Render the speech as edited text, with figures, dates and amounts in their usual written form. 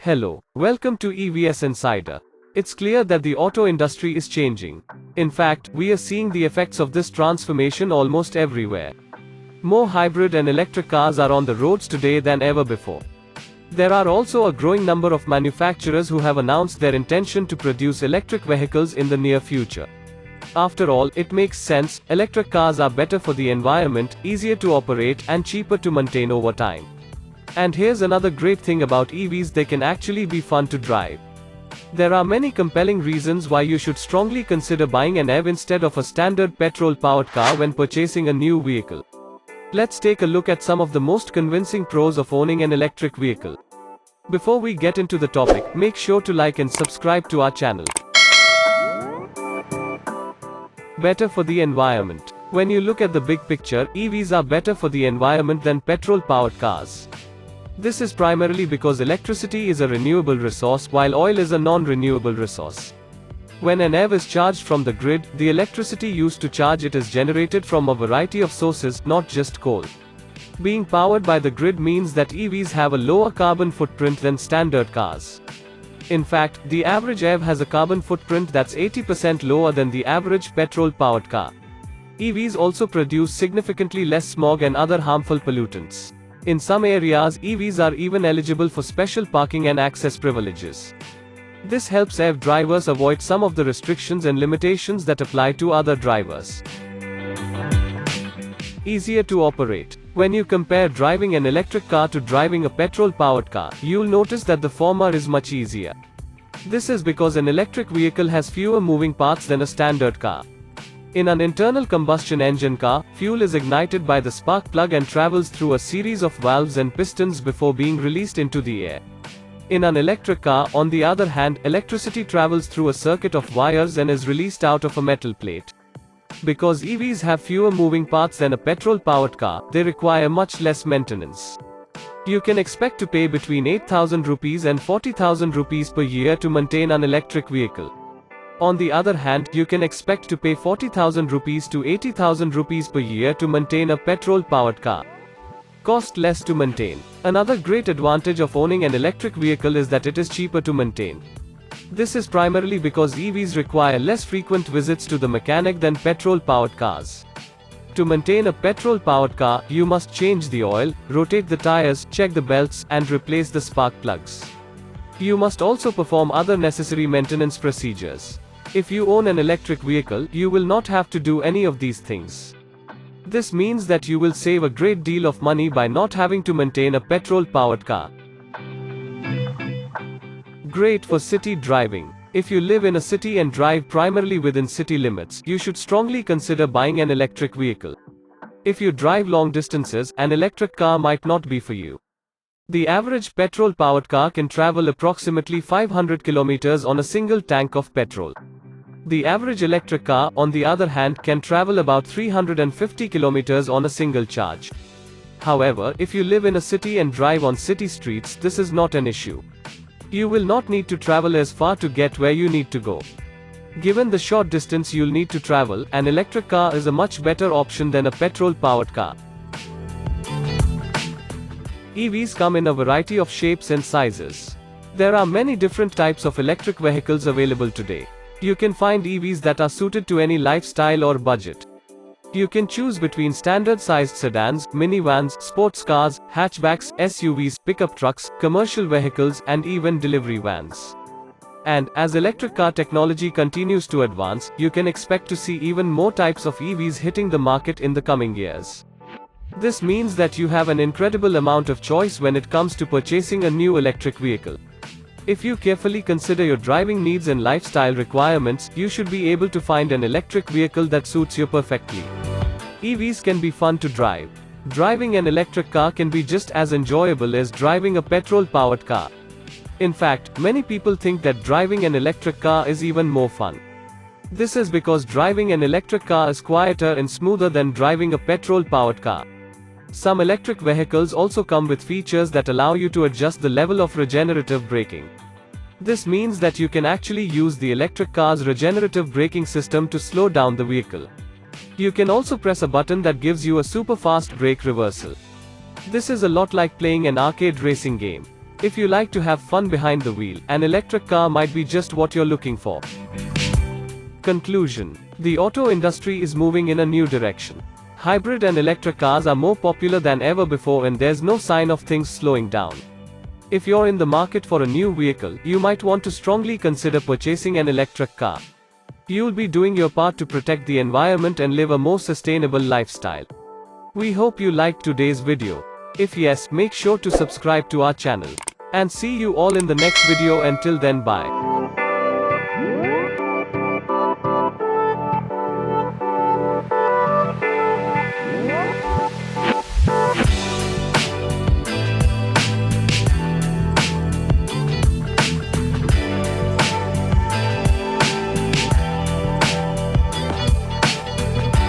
Hello, welcome to EVsInsider. It's clear that the auto industry is changing. In fact, we are seeing the effects of this transformation almost everywhere. More hybrid and electric cars are on the roads today than ever before. There are also a growing number of manufacturers who have announced their intention to produce electric vehicles in the near future. After all, it makes sense, electric cars are better for the environment, easier to operate, and cheaper to maintain over time. And here's another great thing about EVs: they can actually be fun to drive. There are many compelling reasons why you should strongly consider buying an EV instead of a standard petrol-powered car when purchasing a new vehicle. Let's take a look at some of the most convincing pros of owning an electric vehicle. Before we get into the topic, make sure to like and subscribe to our channel. Better for the environment. When you look at the big picture, EVs are better for the environment than petrol-powered cars. This is primarily because electricity is a renewable resource while oil is a non-renewable resource. When an EV is charged from the grid, the electricity used to charge it is generated from a variety of sources, not just coal. Being powered by the grid means that EVs have a lower carbon footprint than standard cars. In fact, the average EV has a carbon footprint that's 80% lower than the average petrol-powered car. EVs also produce significantly less smog and other harmful pollutants. In some areas, EVs are even eligible for special parking and access privileges. This helps EV drivers avoid some of the restrictions and limitations that apply to other drivers. Easier to operate. When you compare driving an electric car to driving a petrol-powered car, you'll notice that the former is much easier. This is because an electric vehicle has fewer moving parts than a standard car. In an internal combustion engine car, fuel is ignited by the spark plug and travels through a series of valves and pistons before being released into the air. In an electric car, on the other hand, electricity travels through a circuit of wires and is released out of a metal plate. Because EVs have fewer moving parts than a petrol-powered car, they require much less maintenance. You can expect to pay between 8,000 rupees and 40,000 rupees per year to maintain an electric vehicle. On the other hand, you can expect to pay 40,000 rupees to 80,000 rupees per year to maintain a petrol-powered car. Cost less to maintain. Another great advantage of owning an electric vehicle is that it is cheaper to maintain. This is primarily because EVs require less frequent visits to the mechanic than petrol-powered cars. To maintain a petrol-powered car, you must change the oil, rotate the tires, check the belts, and replace the spark plugs. You must also perform other necessary maintenance procedures. If you own an electric vehicle, you will not have to do any of these things. This means that you will save a great deal of money by not having to maintain a petrol-powered car. Great for city driving. If you live in a city and drive primarily within city limits, you should strongly consider buying an electric vehicle. If you drive long distances, an electric car might not be for you. The average petrol-powered car can travel approximately 500 kilometers on a single tank of petrol. The average electric car, on the other hand, can travel about 350 kilometers on a single charge. However, if you live in a city and drive on city streets, this is not an issue. You will not need to travel as far to get where you need to go. Given the short distance you'll need to travel, an electric car is a much better option than a petrol-powered car. EVs come in a variety of shapes and sizes. There are many different types of electric vehicles available today. You can find EVs that are suited to any lifestyle or budget. You can choose between standard-sized sedans, minivans, sports cars, hatchbacks, SUVs, pickup trucks, commercial vehicles, and even delivery vans. And, as electric car technology continues to advance, you can expect to see even more types of EVs hitting the market in the coming years. This means that you have an incredible amount of choice when it comes to purchasing a new electric vehicle. If you carefully consider your driving needs and lifestyle requirements, you should be able to find an electric vehicle that suits you perfectly. EVs can be fun to drive. Driving an electric car can be just as enjoyable as driving a petrol-powered car. In fact, many people think that driving an electric car is even more fun. This is because driving an electric car is quieter and smoother than driving a petrol-powered car. Some electric vehicles also come with features that allow you to adjust the level of regenerative braking. This means that you can actually use the electric car's regenerative braking system to slow down the vehicle. You can also press a button that gives you a super fast brake reversal. This is a lot like playing an arcade racing game. If you like to have fun behind the wheel, an electric car might be just what you're looking for. Conclusion. The auto industry is moving in a new direction. Hybrid and electric cars are more popular than ever before, and there's no sign of things slowing down. If you're in the market for a new vehicle, you might want to strongly consider purchasing an electric car. You'll be doing your part to protect the environment and live a more sustainable lifestyle. We hope you liked today's video. If yes, make sure to subscribe to our channel. And see you all in the next video. Until then, bye.